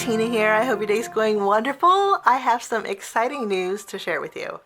Tina here. I hope your day's going wonderful. I have some exciting news to share with you.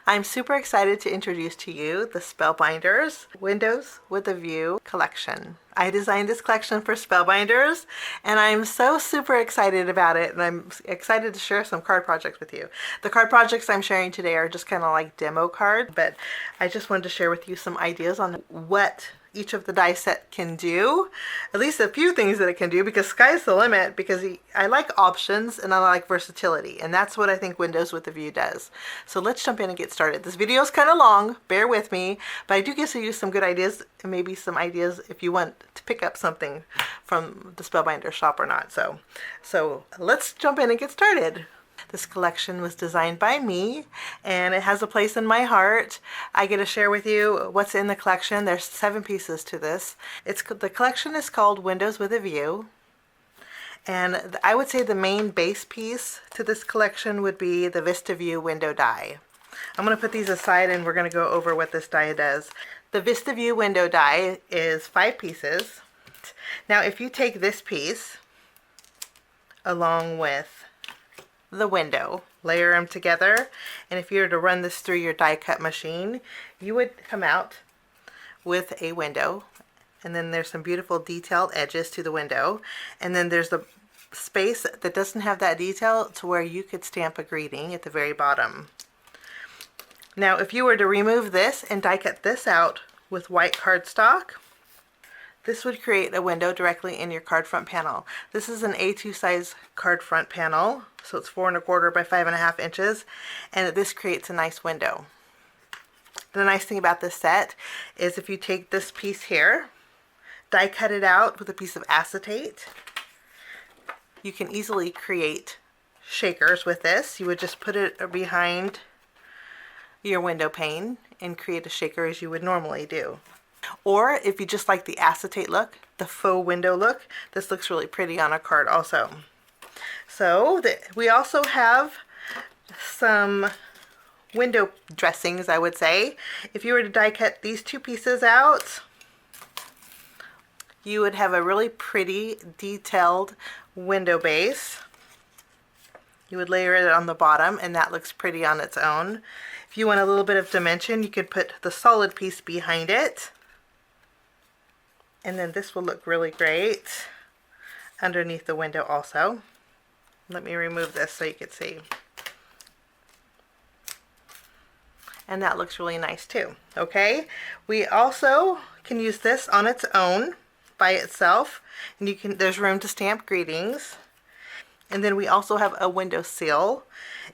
I'm super excited to introduce to you the Spellbinders Windows with a View collection. I designed this collection for Spellbinders and I'm so super excited about it, and I'm excited to share some card projects with you. The card projects I'm sharing today are just kind of like demo cards, but I just wanted to share with you some ideas on what each of the die set can do, at least a few things that it can do, because sky's the limit, because I like options and I like versatility, and that's what I think Windows with a View does. So let's jump in and get started. This video is kind of long, bear with me, but I do get to use some good ideas and maybe some ideas if you want to pick up something from the Spellbinders shop or not. So let's jump in and get started. This collection was designed by me and it has a place in my heart. I get to share with you what's in the collection. There's 7 pieces to this. The collection is called Windows with a View. And I would say the main base piece to this collection would be the VISTA View window die. I'm going to put these aside and we're going to go over what this die does. The VISTA View window die is 5 pieces. Now if you take this piece along with the window, layer them together, and if you were to run this through your die cut machine, you would come out with a window, and then there's some beautiful detailed edges to the window, and then there's the space that doesn't have that detail to where you could stamp a greeting at the very bottom. Now if you were to remove this and die cut this out with white cardstock, this would create a window directly in your card front panel. This is an A2 size card front panel, so it's 4 1/4 by 5.5 inches, and this creates a nice window. The nice thing about this set is if you take this piece here, die cut it out with a piece of acetate, you can easily create shakers with this. You would just put it behind your window pane and create a shaker as you would normally do. Or if you just like the acetate look, the faux window look, this looks really pretty on a card also. So we also have some window dressings, I would say. If you were to die cut these 2 pieces out, you would have a really pretty detailed window base. You would layer it on the bottom and that looks pretty on its own. If you want a little bit of dimension, you could put the solid piece behind it. And then this will look really great underneath the window also. Let me remove this so you can see. And that looks really nice too. Okay, we also can use this on its own by itself, and there's room to stamp greetings. And then we also have a window seal.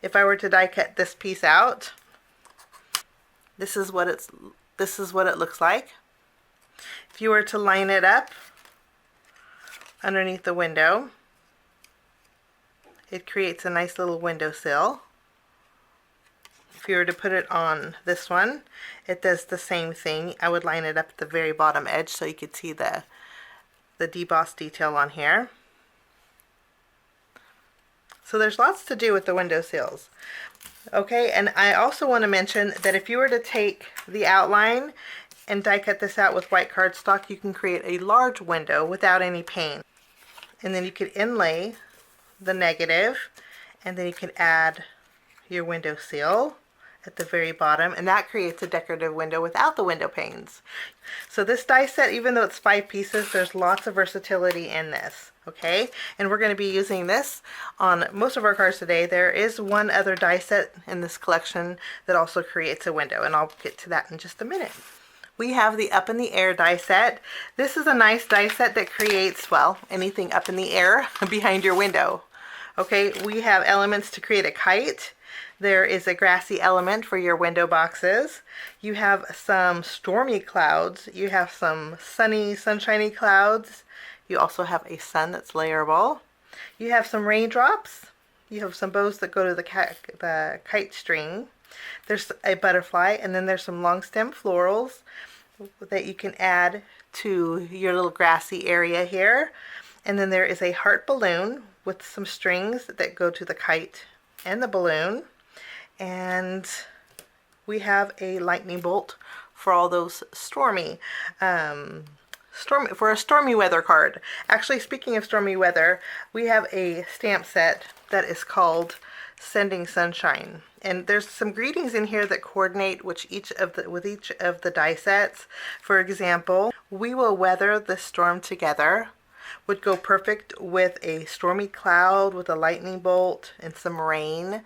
If I were to die cut this piece out, this is what it looks like. If you were to line it up underneath the window, it creates a nice little window sill. If you were to put it on this one, it does the same thing. I would line it up at the very bottom edge so you could see the debossed detail on here. So there's lots to do with the window sills. Okay, and I also want to mention that if you were to take the outline and die cut this out with white cardstock, you can create a large window without any pane. And then you could inlay the negative, and then you can add your window seal at the very bottom, and that creates a decorative window without the window panes. So this die set, even though it's 5 pieces, there's lots of versatility in this. Okay, and we're going to be using this on most of our cards today. There is one other die set in this collection that also creates a window, and I'll get to that in just a minute. We have the Up in the Air die set. This is a nice die set that creates, well, anything up in the air behind your window. Okay, we have elements to create a kite. There is a grassy element for your window boxes. You have some stormy clouds. You have some sunny, sunshiny clouds. You also have a sun that's layerable. You have some raindrops. You have some bows that go to the kite string. There's a butterfly, and then there's some long stem florals that you can add to your little grassy area here. And then there is a heart balloon with some strings that go to the kite and the balloon. And we have a lightning bolt for all those stormy for a stormy weather card. Actually, speaking of stormy weather, we have a stamp set that is called Sending Sunshine. And there's some greetings in here that coordinate with each of the die sets. For example, we will weather the storm together would go perfect with a stormy cloud with a lightning bolt and some rain.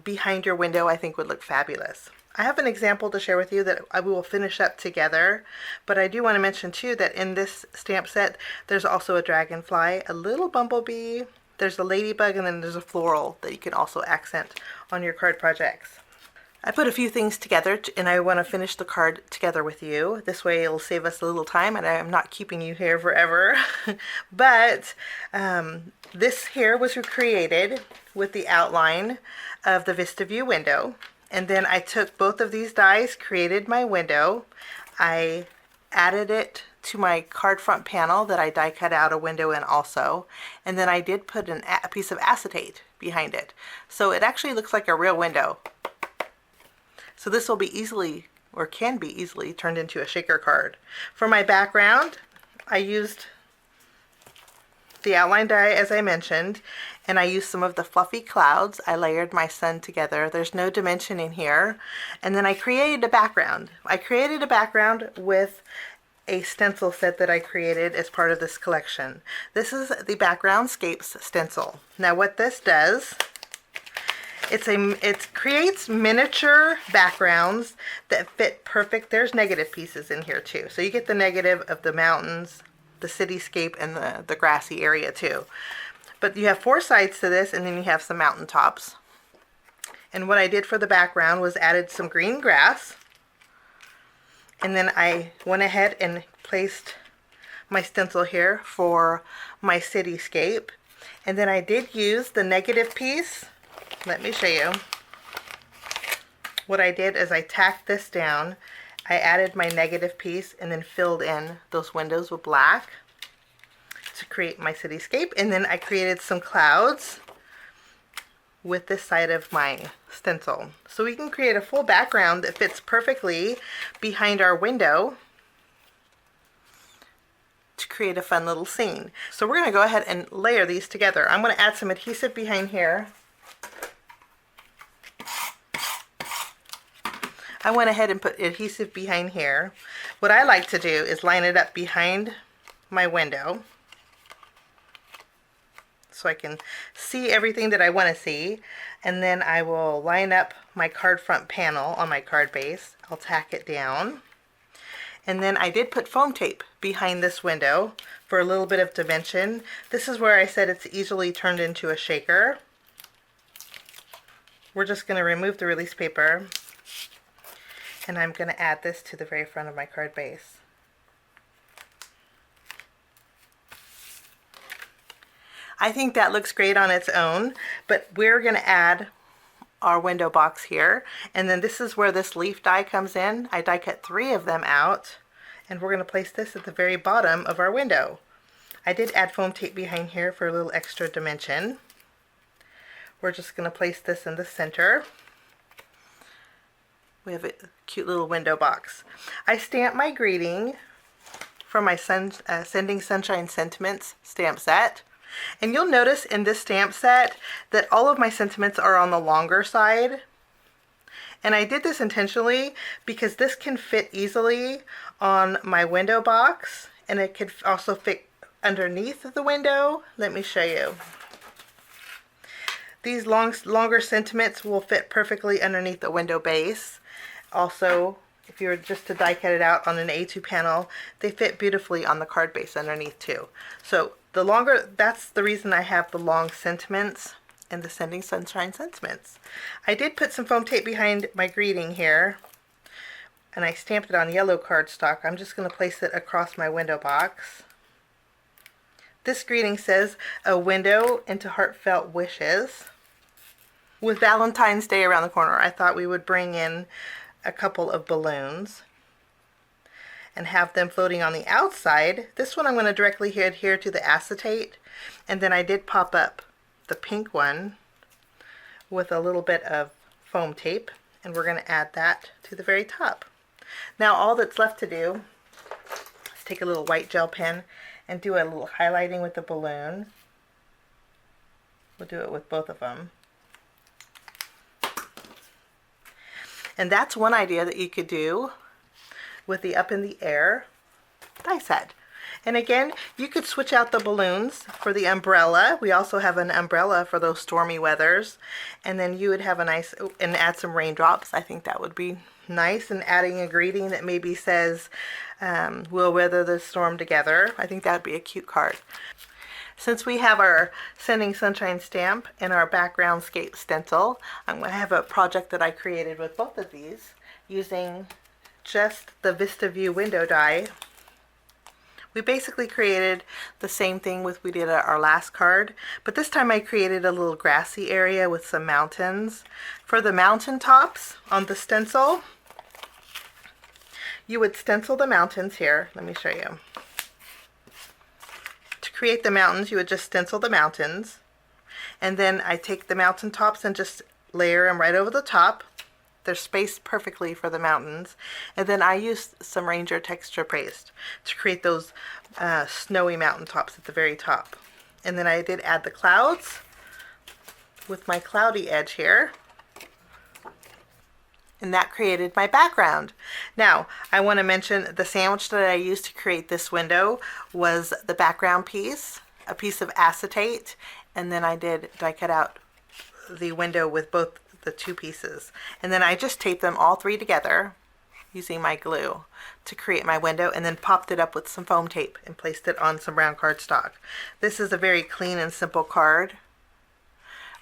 Behind your window, I think would look fabulous. I have an example to share with you that we will finish up together, but I do want to mention too that in this stamp set there's also a dragonfly, a little bumblebee, there's a ladybug, and then there's a floral that you can also accent on your card projects. I put a few things together and I want to finish the card together with you. This way it'll save us a little time and I'm not keeping you here forever. But this here was created with the outline of the VISTA view window. And then I took both of these dies, created my window. I added it to my card front panel that I die cut out a window in also. And then I did put a piece of acetate behind it. So it actually looks like a real window. So this will be easily, or can be easily, turned into a shaker card. For my background, I used the outline die as I mentioned, and I used some of the fluffy clouds. I layered my sun together. There's no dimension in here. And then I created a background. I created a background with a stencil set that I created as part of this collection. This is the background Scapes stencil. Now what this does, it creates miniature backgrounds that fit perfect. There's negative pieces in here too. So you get the negative of the mountains, the cityscape, and the grassy area too. But you have 4 sides to this, and then you have some mountaintops. And what I did for the background was added some green grass. And then I went ahead and placed my stencil here for my cityscape. And then I did use the negative piece. Let me show you. What I did is I tacked this down. I added my negative piece and then filled in those windows with black to create my cityscape. And then I created some clouds with this side of my stencil. So we can create a full background that fits perfectly behind our window to create a fun little scene. So we're going to go ahead and layer these together. I'm going to add some adhesive behind here. I went ahead and put adhesive behind here. What I like to do is line it up behind my window so I can see everything that I want to see. And then I will line up my card front panel on my card base. I'll tack it down. And then I did put foam tape behind this window for a little bit of dimension. This is where I said it's easily turned into a shaker. We're just going to remove the release paper. And I'm going to add this to the very front of my card base. I think that looks great on its own, but we're going to add our window box here. And then this is where this leaf die comes in. I die cut 3 of them out, and we're going to place this at the very bottom of our window. I did add foam tape behind here for a little extra dimension. We're just going to place this in the center. We have a cute little window box. I stamped my greeting from my Sending Sunshine Sentiments stamp set. And you'll notice in this stamp set that all of my sentiments are on the longer side. And I did this intentionally because this can fit easily on my window box, and it could also fit underneath the window. Let me show you. These longer sentiments will fit perfectly underneath the window base. Also, if you were just to die cut it out on an A2 panel, they fit beautifully on the card base underneath too. So that's the reason I have the long sentiments and the Sending Sunshine sentiments. I did put some foam tape behind my greeting here, and I stamped it on yellow cardstock. I'm just going to place it across my window box. This greeting says, "A window into heartfelt wishes." With Valentine's Day around the corner, I thought we would bring in a couple of balloons and have them floating on the outside. This one I'm going to directly adhere to the acetate, and then I did pop up the pink one with a little bit of foam tape, and we're going to add that to the very top. Now all that's left to do to take a little white gel pen and do a little highlighting with the balloon. We'll do it with both of them. And that's one idea that you could do with the up in the air die set. And again, you could switch out the balloons for the umbrella. We also have an umbrella for those stormy weathers. And then you would have a nice, and add some raindrops. I think that would be nice. And adding a greeting that maybe says, we'll weather the storm together. I think that would be a cute card. Since we have our Sending Sunshine stamp and our background Scape stencil, I'm going to have a project that I created with both of these using just the VISTA View window die. We basically created the same thing we did at our last card, but this time I created a little grassy area with some mountains. For the mountain tops on the stencil, you would stencil the mountains here. Let me show you. To create the mountains, you would just stencil the mountains, and then I take the mountain tops and just layer them right over the top. They're spaced perfectly for the mountains. And then I used some Ranger texture paste to create those snowy mountain tops at the very top. And then I did add the clouds with my cloudy edge here. And that created my background. Now, I want to mention the sandwich that I used to create this window was the background piece, a piece of acetate, and then I did die cut out the window with both the two pieces, and then I just taped them all three together using my glue to create my window, and then popped it up with some foam tape and placed it on some brown cardstock. This is a very clean and simple card.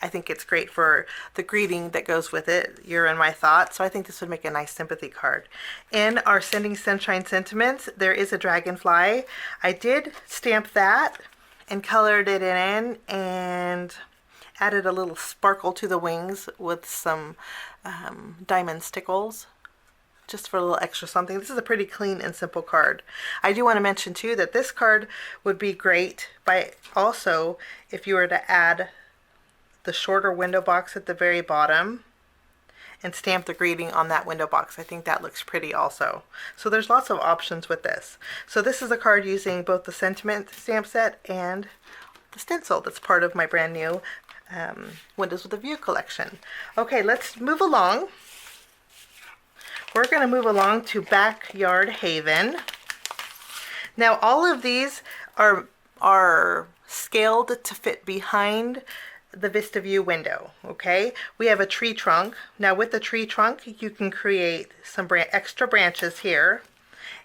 I think it's great for the greeting that goes with it. You're in my thoughts, so I think this would make a nice sympathy card. In our Sending Sunshine sentiments, there is a dragonfly. I did stamp that and colored it in and added a little sparkle to the wings with some diamond stickles, just for a little extra something. This is a pretty clean and simple card. I do want to mention too that this card would be great by also if you were to add the shorter window box at the very bottom and stamp the greeting on that window box. I think that looks pretty also. So there's lots of options with this. So this is a card using both the sentiment stamp set and the stencil that's part of my brand new Windows with a View collection. Okay, let's move along. We're going to move along to Backyard Haven. Now all of these are scaled to fit behind the VISTA View window. Okay, we have a tree trunk. Now with the tree trunk you can create some extra branches here,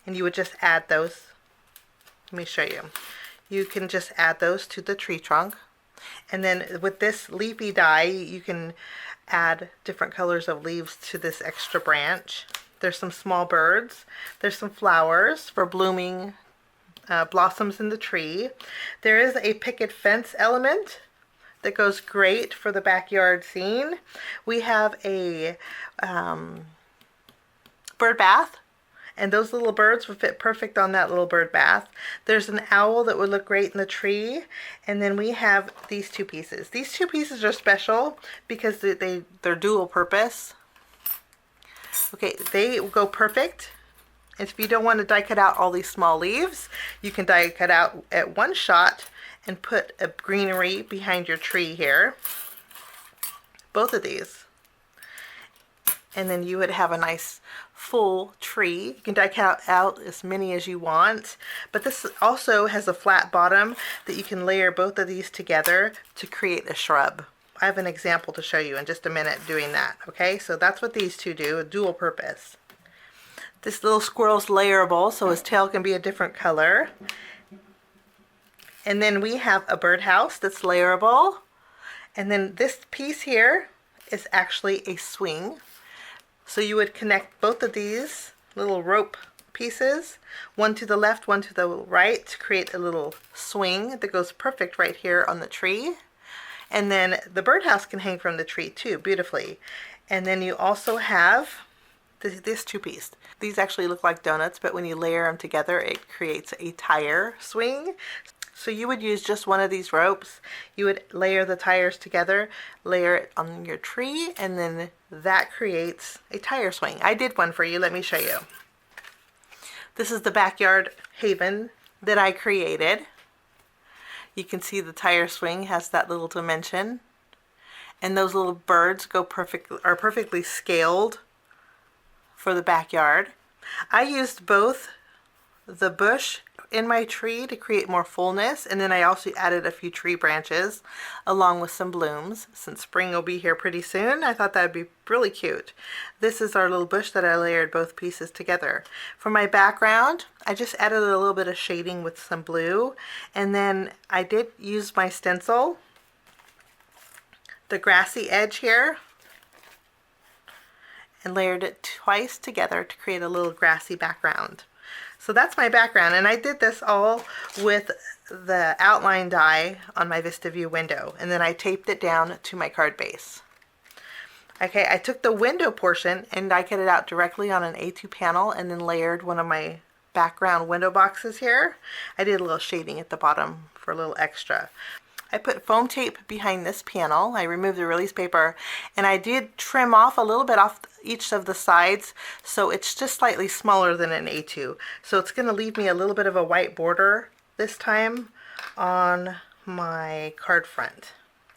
and you would just add those. Let me show you. You can just add those to the tree trunk. And then with this leafy die, you can add different colors of leaves to this extra branch. There's some small birds. There's some flowers for blooming blossoms in the tree. There is a picket fence element that goes great for the backyard scene. We have a bird bath, and those little birds would fit perfect on that little bird bath. There's an owl that would look great in the tree. And then we have these two pieces. These two pieces are special because they're dual purpose. Okay, they go perfect. If you don't want to die cut out all these small leaves, you can die cut out at one shot and put a greenery behind your tree here. Both of these. And then you would have a nice full tree. You can die cut out as many as you want, but this also has a flat bottom that you can layer both of these together to create a shrub. I have an example to show you in just a minute doing that. Okay, so that's what these two do, a dual purpose. This little squirrel's layerable, so his tail can be a different color. And then we have a birdhouse that's layerable. And then this piece here is actually a swing. So you would connect both of these little rope pieces, one to the left, one to the right, to create a little swing that goes perfect right here on the tree. And then the birdhouse can hang from the tree too, beautifully. And then you also have this two piece. These actually look like donuts, but when you layer them together, it creates a tire swing. So you would use just one of these ropes. You would layer the tires together, layer it on your tree, and then that creates a tire swing. I did one for you. Let me show you. This is the backyard haven that I created. You can see the tire swing has that little dimension, and those little birds are perfectly scaled for the backyard. I used both the bush in my tree to create more fullness, and then I also added a few tree branches along with some blooms. Since spring will be here pretty soon, I thought that would be really cute. This is our little bush that I layered both pieces together. For my background, I just added a little bit of shading with some blue, and then I did use my stencil, the grassy edge here, and layered it twice together to create a little grassy background. So that's my background, and I did this all with the outline die on my VISTA View window, and then I taped it down to my card base. Okay, I took the window portion and die cut it out directly on an A2 panel and then layered one of my background window boxes here. I did a little shading at the bottom for a little extra. I put foam tape behind this panel. I removed the release paper, and I did trim off a little bit off each of the sides, so it's just slightly smaller than an A2. So it's going to leave me a little bit of a white border this time on my card front.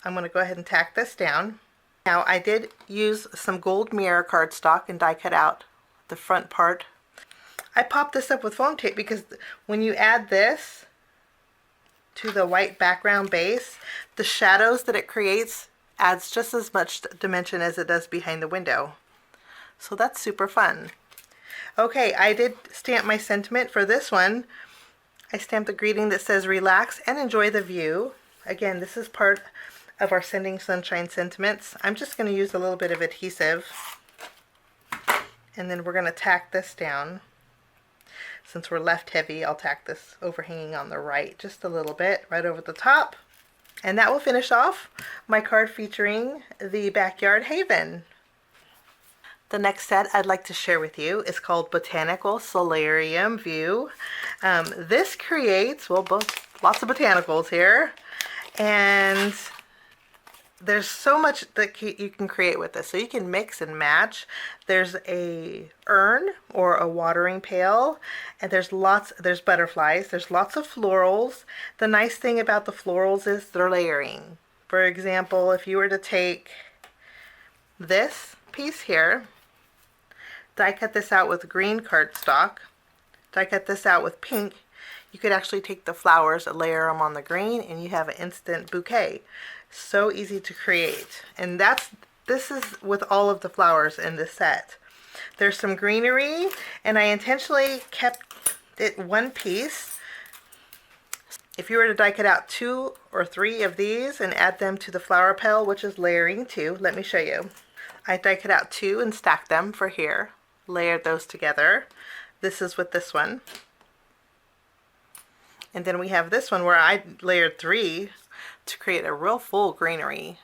I'm going to go ahead and tack this down. Now I did use some gold mirror cardstock and die cut out the front part. I popped this up with foam tape because when you add this to the white background base, the shadows that it creates adds just as much dimension as it does behind the window. So that's super fun. Okay, I did stamp my sentiment for this one. I stamped a greeting that says relax and enjoy the view. Again, this is part of our Sending Sunshine sentiments. I'm just going to use a little bit of adhesive, and then we're going to tack this down. Since we're left heavy, I'll tack this overhanging on the right just a little bit, right over the top. And that will finish off my card featuring the Backyard Haven. The next set I'd like to share with you is called Botanical Solarium View. This creates, well, lots of botanicals here. And there's so much that you can create with this. So you can mix and match. There's a urn or a watering pail, and there's butterflies. There's lots of florals. The nice thing about the florals is they're layering. For example, if you were to take this piece here, die cut this out with green cardstock, die cut this out with pink, you could actually take the flowers and layer them on the green, and you have an instant bouquet. So easy to create. And this is with all of the flowers in this set. There's some greenery, and I intentionally kept it one piece. If you were to die cut out 2 or 3 of these and add them to the flower petal, which is layering 2, let me show you. I die cut out 2 and stacked them for here. Layered those together. This is with this one. And then we have this one where I layered 3 to create a real full greenery.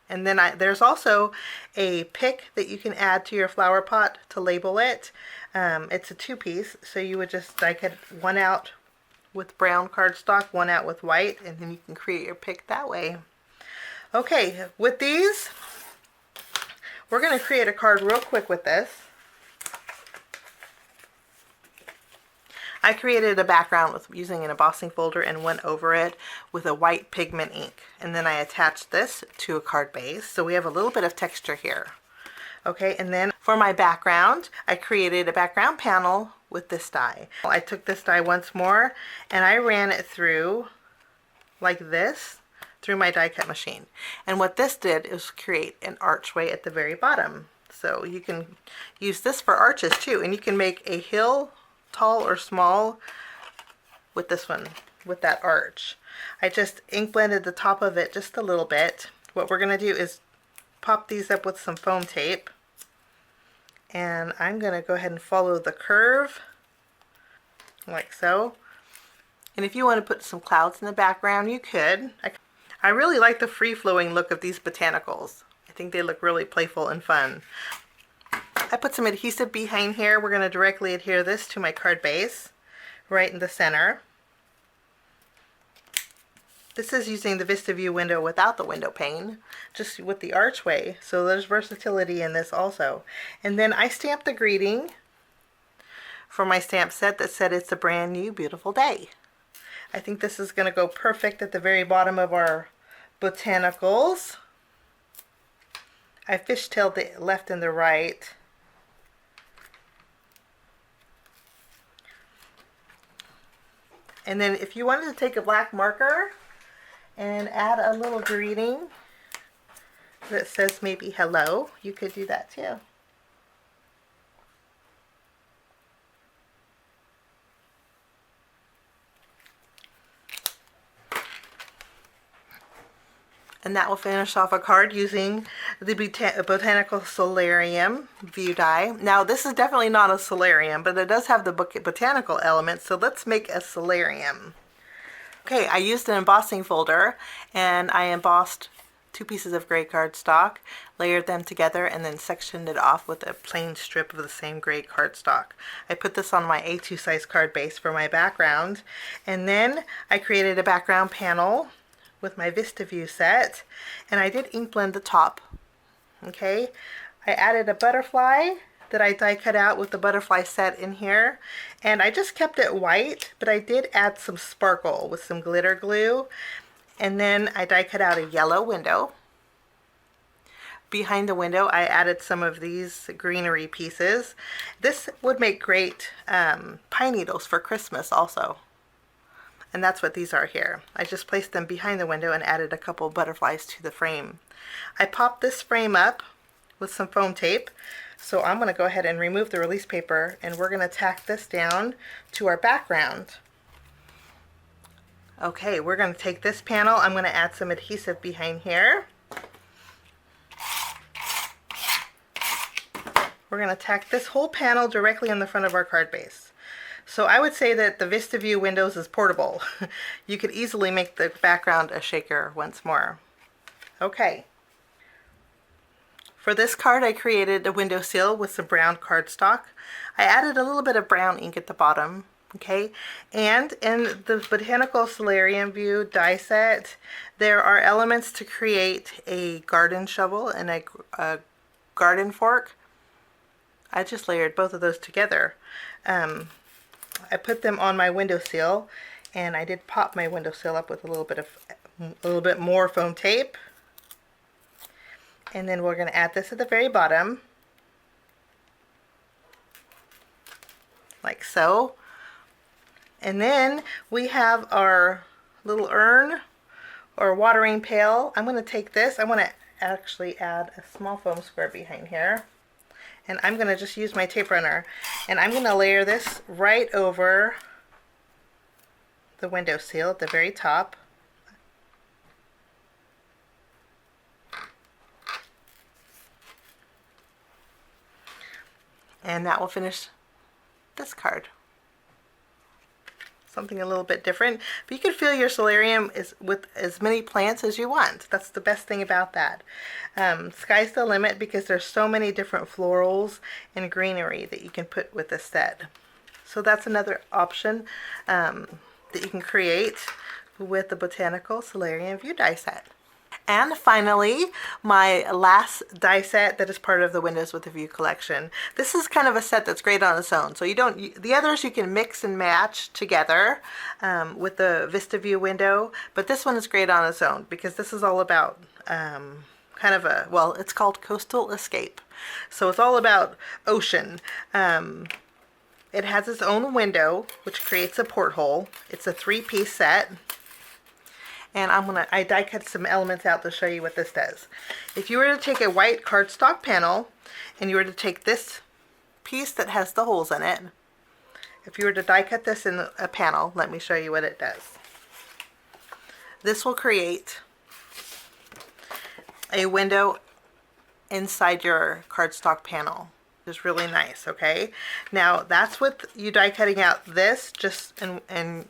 And then there's also a pick that you can add to your flower pot to label it. It's a 2-piece, so you would just die cut one out with brown cardstock, one out with white, and then you can create your pick that way. Okay, with these, we're going to create a card real quick with this. I created a background with using an embossing folder and went over it with a white pigment ink. And then I attached this to a card base, so we have a little bit of texture here. Okay, and then for my background, I created a background panel with this die. I took this die once more and I ran it through like this through my die cut machine. And what this did is create an archway at the very bottom. So you can use this for arches too, and you can make a hill tall or small with this one, with that arch. I just ink blended the top of it just a little bit. What we're going to do is pop these up with some foam tape, and I'm going to go ahead and follow the curve like so. And if you want to put some clouds in the background, you could. I really like the free-flowing look of these botanicals. I think they look really playful and fun. I put some adhesive behind here. We're going to directly adhere this to my card base right in the center. This is using the VISTA View window without the window pane, just with the archway. So there's versatility in this also. And then I stamped the greeting for my stamp set that said it's a brand new beautiful day. I think this is going to go perfect at the very bottom of our botanicals. I fishtailed the left and the right. And then if you wanted to take a black marker and add a little greeting that says maybe hello, you could do that too. And that will finish off a card using the Botanical Solarium view die. Now this is definitely not a solarium, but it does have the botanical element, so let's make a solarium. Okay, I used an embossing folder and I embossed 2 pieces of gray cardstock, layered them together, and then sectioned it off with a plain strip of the same gray cardstock. I put this on my A2 size card base for my background, and then I created a background panel with my VISTA view set, and I did ink blend the top. Okay, I added a butterfly that I die cut out with the butterfly set in here, and I just kept it white, but I did add some sparkle with some glitter glue, and then I die cut out a yellow window. Behind the window I added some of these greenery pieces. This would make great pine needles for Christmas also. And that's what these are here. I just placed them behind the window and added a couple butterflies to the frame. I popped this frame up with some foam tape. So I'm going to go ahead and remove the release paper, and we're going to tack this down to our background. Okay, we're going to take this panel. I'm going to add some adhesive behind here. We're going to tack this whole panel directly on the front of our card base. So I would say that the VISTA View Windows is portable. You could easily make the background a shaker once more. Okay. For this card I created a window sill with some brown cardstock. I added a little bit of brown ink at the bottom. Okay, and in the Botanical Solarium View die set, there are elements to create a garden shovel and a garden fork. I just layered both of those together. I put them on my windowsill, and I did pop my windowsill up with a little bit more foam tape. And then we're going to add this at the very bottom, like so. And then we have our little urn or watering pail. I'm going to take this. I want to actually add a small foam square behind here. And I'm going to just use my tape runner. And I'm going to layer this right over the windowsill at the very top. And that will finish this card. Something a little bit different, but you can fill your solarium with as many plants as you want. That's the best thing about that. Sky's the limit because there's so many different florals and greenery that you can put with this set. So that's another option that you can create with the Botanical Solarium View die set. And finally, my last die set that is part of the Windows with a View collection. This is kind of a set that's great on its own. So the others you can mix and match together with the VISTA View window, but this one is great on its own because this is all about kind of a, well, it's called Coastal Escape. So it's all about ocean. It has its own window, which creates a porthole. It's a 3-piece set. And I die cut some elements out to show you what this does. If you were to take a white cardstock panel and you were to take this piece that has the holes in it, if you were to die cut this in a panel, let me show you what it does. This will create a window inside your cardstock panel. It's really nice, okay? Now that's with you die cutting out this just in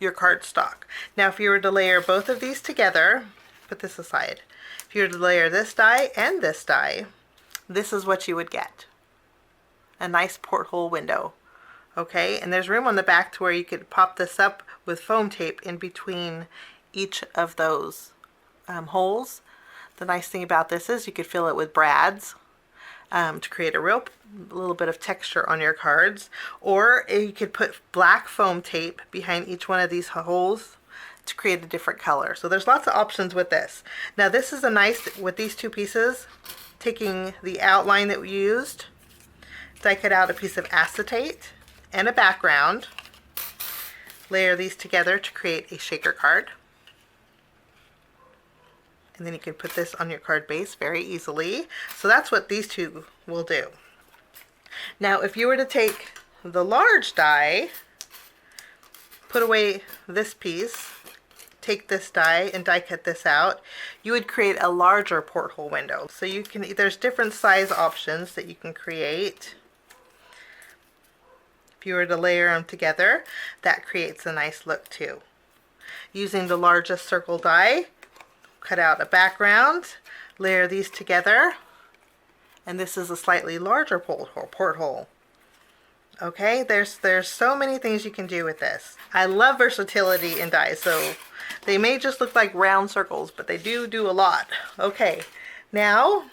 your cardstock. Now if you were to layer both of these together, put this aside, if you were to layer this die and this die, this is what you would get. A nice porthole window. Okay, and there's room on the back to where you could pop this up with foam tape in between each of those holes. The nice thing about this is you could fill it with brads, to create a little bit of texture on your cards. Or you could put black foam tape behind each one of these holes to create a different color. So there's lots of options with this. Now this is a nice, with these two pieces, taking the outline that we used, die cut out a piece of acetate and a background, layer these together to create a shaker card. And then you can put this on your card base very easily. So that's what these two will do. Now if you were to take the large die, put away this piece, take this die and die cut this out, you would create a larger porthole window. So you can, there's different size options that you can create. If you were to layer them together, that creates a nice look too. Using the largest circle die, cut out a background, layer these together, and this is a slightly larger porthole. Okay, there's so many things you can do with this. I love versatility in dies, so they may just look like round circles, but they do a lot. Okay, now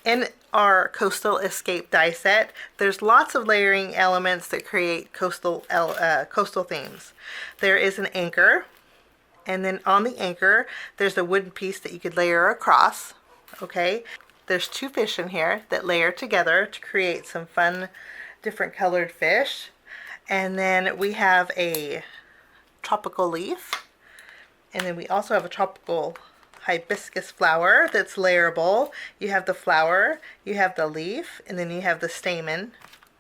in our Coastal Escape die set, there's lots of layering elements that create coastal themes. There is an anchor, and then on the anchor there's a wooden piece that you could layer across. Okay, there's two fish in here that layer together to create some fun different colored fish. And then we have a tropical leaf, and then we also have a tropical hibiscus flower that's layerable. You have the flower, you have the leaf, and then you have the stamen.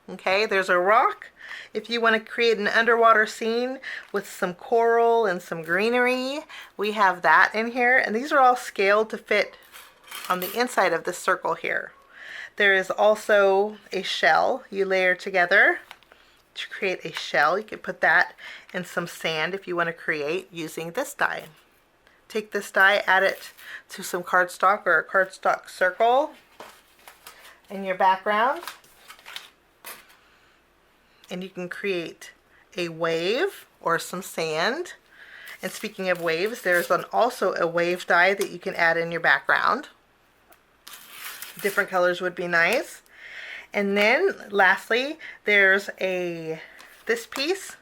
Okay, there's a rock. If you want to create an underwater scene with some coral and some greenery, we have that in here, and these are all scaled to fit on the inside of this circle here. There is also a shell you layer together to create a shell. You can put that in some sand if you want to create using this die. Take this die, add it to some cardstock or a cardstock circle in your background, and you can create a wave or some sand. And speaking of waves, there's also a wave die that you can add in your background. Different colors would be nice. And then lastly, there's this piece.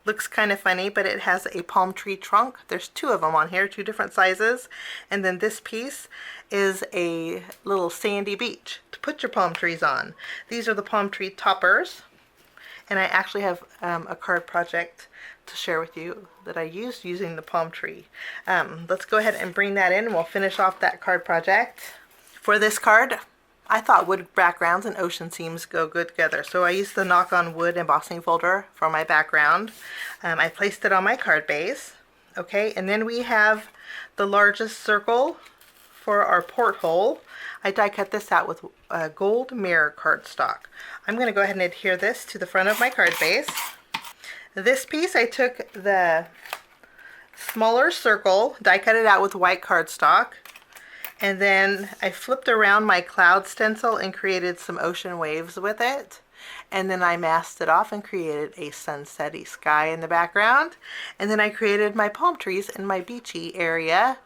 Looks kind of funny, but it has a palm tree trunk. There's two of them on here, two different sizes. And then this piece is a little sandy beach to put your palm trees on. These are the palm tree toppers. And I actually have a card project to share with you that I used using the palm tree. Let's go ahead and bring that in and we'll finish off that card project. For this card, I thought wood backgrounds and ocean scenes go good together. So I used the Knock on Wood embossing folder for my background. I placed it on my card base. Okay, and then we have the largest circle for our porthole. I die cut this out with gold mirror cardstock. I'm going to go ahead and adhere this to the front of my card base. This piece, I took the smaller circle, die cut it out with white cardstock, and then I flipped around my cloud stencil and created some ocean waves with it. And then I masked it off and created a sunsetty sky in the background. And then I created my palm trees in my beachy area.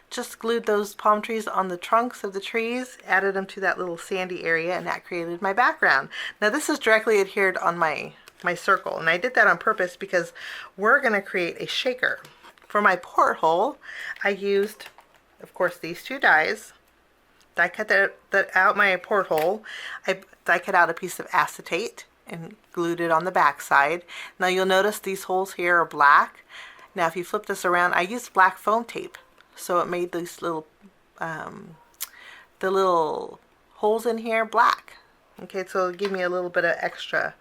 Just glued those palm trees on the trunks of the trees, added them to that little sandy area, and that created my background. Now this is directly adhered on my circle, and I did that on purpose because we're going to create a shaker. For my porthole, I used, of course, these two dies. Die cut out my porthole. I die cut out a piece of acetate and glued it on the back side. Now you'll notice these holes here are black. Now if you flip this around, I used black foam tape. So it made these little, the little holes in here black. Okay, so it'll give me a little bit of extra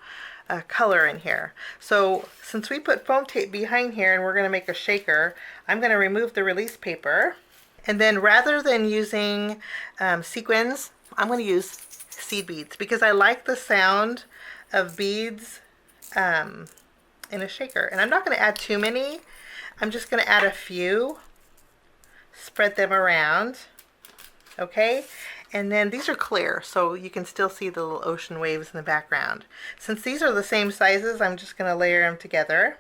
color in here. So since we put foam tape behind here and we're going to make a shaker, I'm going to remove the release paper. And then rather than using sequins, I'm going to use seed beads because I like the sound of beads in a shaker. And I'm not going to add too many. I'm just going to add a few. Spread them around, okay? And then these are clear, so you can still see the little ocean waves in the background. Since these are the same sizes, I'm just going to layer them together.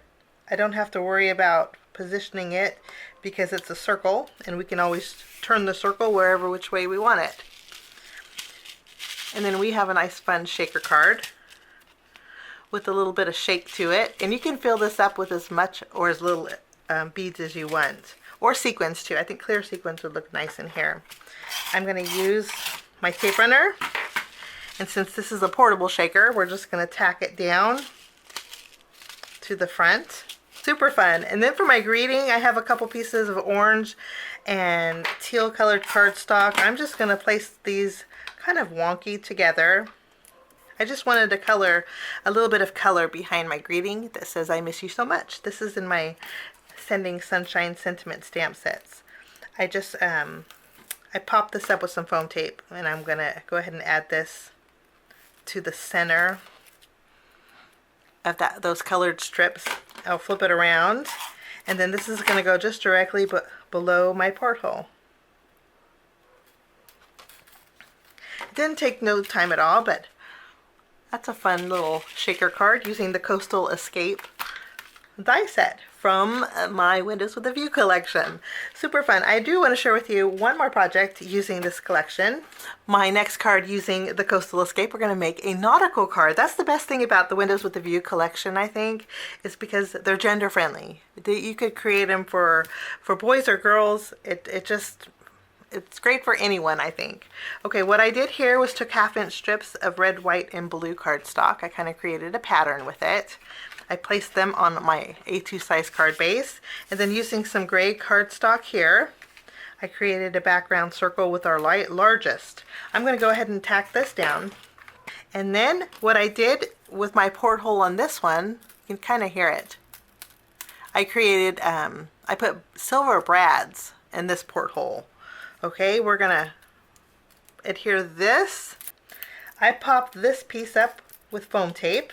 I don't have to worry about positioning it because it's a circle, and we can always turn the circle which way we want it. And then we have a nice fun shaker card with a little bit of shake to it. And you can fill this up with as much or as little beads as you want. Or sequins too. I think clear sequins would look nice in here. I'm going to use my tape runner. And since this is a portable shaker, we're just going to tack it down to the front. Super fun. And then for my greeting, I have a couple pieces of orange and teal colored cardstock. I'm just going to place these kind of wonky together. I just wanted to color a little bit of color behind my greeting that says I miss you so much. This is in my Sending Sunshine Sentiment stamp sets. I just I popped this up with some foam tape, and I'm going to go ahead and add this to the center of those colored strips. I'll flip it around, and then this is going to go just directly below my porthole. It didn't take no time at all, but that's a fun little shaker card using the Coastal Escape die set from my Windows with a View collection. Super fun. I do want to share with you one more project using this collection. My next card using the Coastal Escape, we're going to make a nautical card. That's the best thing about the Windows with a View collection, I think, is because they're gender friendly. You could create them for boys or girls. It's great for anyone, I think. Okay, what I did here was took 1/2-inch strips of red, white, and blue cardstock. I kind of created a pattern with it. I placed them on my A2 size card base, and then using some gray cardstock here, I created a background circle with our largest. I'm going to go ahead and tack this down. And then what I did with my porthole on this one, you can kind of hear it. I created, I put silver brads in this porthole. Okay, we're going to adhere this. I popped this piece up with foam tape.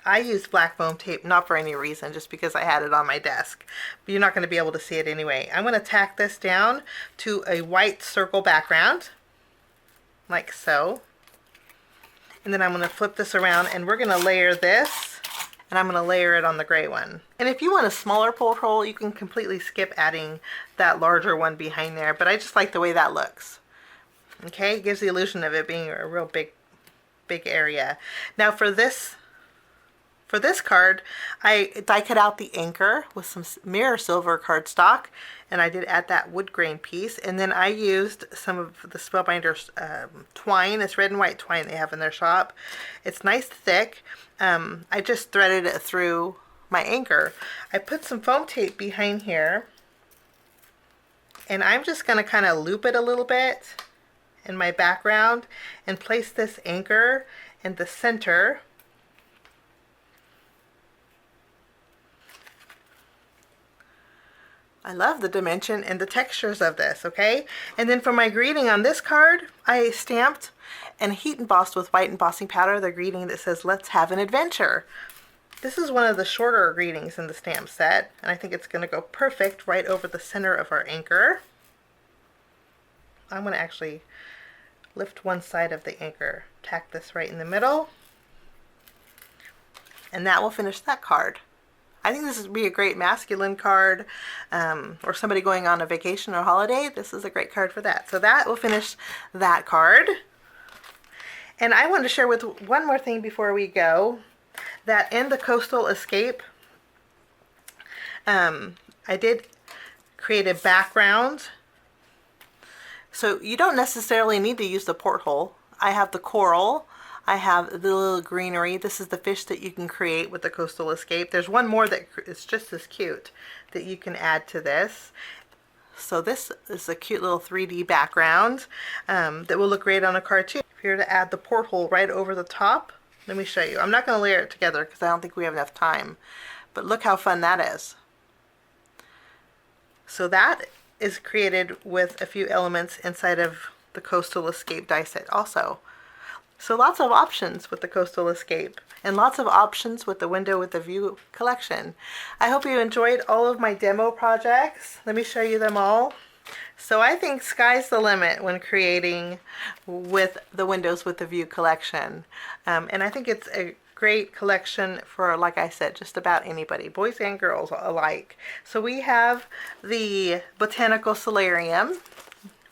I used black foam tape, not for any reason, just because I had it on my desk. But you're not going to be able to see it anyway. I'm going to tack this down to a white circle background, like so. And then I'm going to flip this around, and we're going to layer this, and I'm going to layer it on the gray one. And if you want a smaller porthole, you can completely skip adding that larger one behind there, but I just like the way that looks. Okay, it gives the illusion of it being a real big area. Now for this card, I die cut out the anchor with some mirror silver cardstock, and I did add that wood grain piece. And then I used some of the Spellbinders twine. It's red and white twine they have in their shop. It's nice thick. I just threaded it through my anchor. I put some foam tape behind here, and I'm just going to kind of loop it a little bit in my background and place this anchor in the center. I love the dimension and the textures of this, okay? And then for my greeting on this card, I stamped and heat embossed with white embossing powder the greeting that says, "Let's have an adventure." This is one of the shorter greetings in the stamp set, and I think it's going to go perfect right over the center of our anchor. I'm going to actually lift one side of the anchor, tack this right in the middle, and that will finish that card. I think this would be a great masculine card, or somebody going on a vacation or holiday. This is a great card for that. So that will finish that card. And I want to share with one more thing before we go, that in the Coastal Escape, I did create a background. So you don't necessarily need to use the porthole. I have the coral. I have the little greenery. This is the fish that you can create with the Coastal Escape. There's one more that is just as cute that you can add to this. So this is a cute little 3D background that will look great on a card too. If you were to add the porthole right over the top, let me show you. I'm not going to layer it together because I don't think we have enough time. But look how fun that is. So that is created with a few elements inside of the Coastal Escape die set also. So lots of options with the Coastal Escape, and lots of options with the Window with a View collection. I hope you enjoyed all of my demo projects. Let me show you them all. So I think sky's the limit when creating with the Windows with a View collection. And I think it's a great collection for, like I said, just about anybody, boys and girls alike. So we have the Botanical Solarium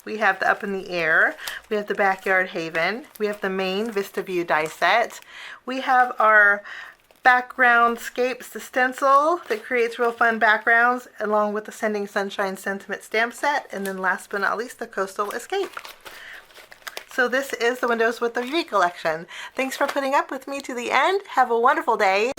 We have the Up in the Air. We have the Backyard Haven. We have the main Vista View die set. We have our background Scapes, the stencil that creates real fun backgrounds, along with the Sending Sunshine Sentiment stamp set. And then last but not least, the Coastal Escape. So this is the Windows with the V collection. Thanks for putting up with me to the end. Have a wonderful day.